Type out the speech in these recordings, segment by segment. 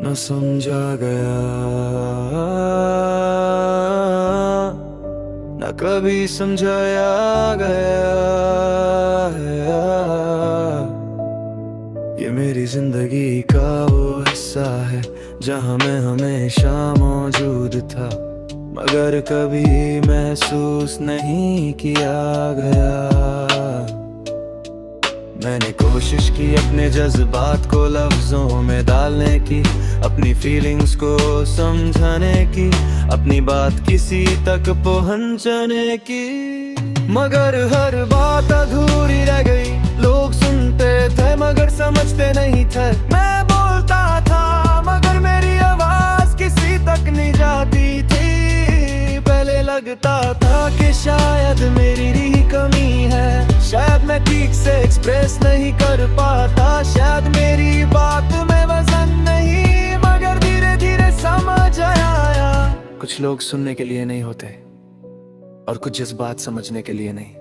न समझा गया, न कभी समझाया गया। ये मेरी जिंदगी का वो हिस्सा है जहाँ मैं हमेशा मौजूद था, मगर कभी महसूस नहीं किया गया। मैंने कोशिश की अपने जज्बात को लफ्जों में डालने की, अपनी फीलिंग्स को समझाने की, अपनी बात किसी तक पहुंचाने की, मगर हर बात अधूरी रह गई। लोग सुनते थे मगर समझते नहीं थे। मैं बोलता था मगर मेरी आवाज किसी तक नहीं जाती थी। पहले लगता था कि शायद मेरी ही कमी है, शायद मैं ठीक से एक्सप्रेस नहीं कर पाता, शायद मेरी बात में वजन नहीं, मगर धीरे धीरे समझ आया। कुछ लोग सुनने के लिए नहीं होते और कुछ जज्बात समझने के लिए नहीं।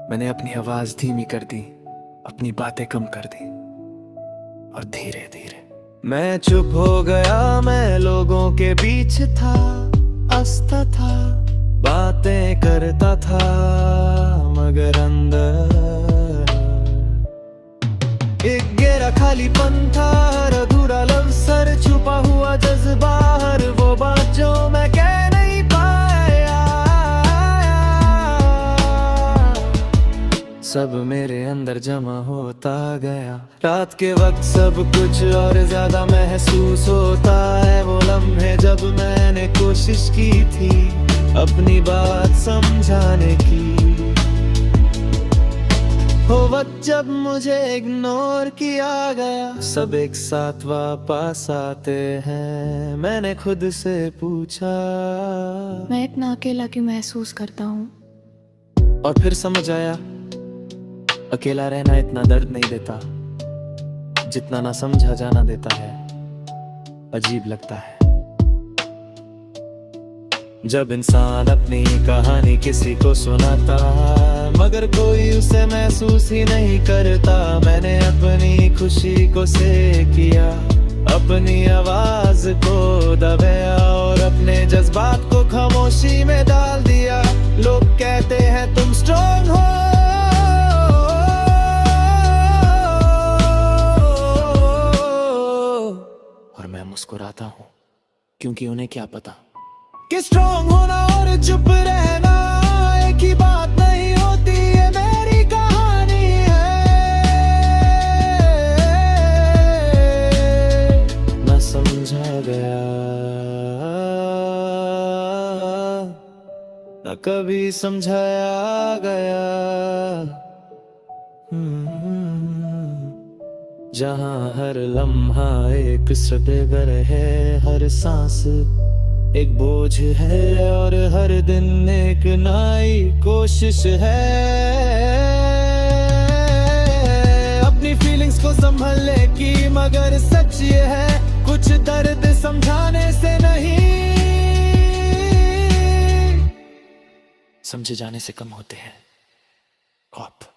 मैंने अपनी आवाज धीमी कर दी, अपनी बातें कम कर दी, और धीरे धीरे मैं चुप हो गया। मैं लोगों के बीच था, हंसता था, बातें करता था, मगर अंदर एक गहरा खालीपन था। हर अधूरा लफ्ज़, सर छुपा हुआ जज्बा, हर वो बात जो मैं कह नहीं पाया। सब मेरे अंदर जमा होता गया। रात के वक्त सब कुछ और ज्यादा महसूस होता है। वो लम्हे जब मैंने कोशिश की थी अपनी बात समझाने की, वो वक्त जब मुझे इग्नोर किया गया। सब एक साथ वापस आते हैं। मैंने खुद से पूछा, मैं इतना अकेला क्यों महसूस करता हूँ? और फिर समझ आया, अकेला रहना इतना दर्द नहीं देता जितना ना समझा जाना देता है। अजीब लगता है जब इंसान अपनी कहानी किसी को सुनाता, मगर कोई उसे महसूस ही नहीं करता। मैंने अपनी खुशी को से किया, अपनी आवाज को दबाया, और अपने जज्बात को खामोशी में डाल दिया। लोग कहते हैं तुम स्ट्रॉन्ग हो, और मैं मुस्कुराता हूँ, क्योंकि उन्हें क्या पता कि स्ट्रॉन्ग होना और चुप रहना एक ही बात नहीं होती। है मेरी कहानी है, न समझा गया, न कभी समझाया गया। जहाँ हर लम्हा एक सदैगर है, हर सांस एक बोझ है, और हर दिन एक नई कोशिश है अपनी फीलिंग्स को संभालने की। मगर सच ये है, कुछ दर्द समझाने से नहीं, समझे जाने से कम होते हैं। ख्वाब।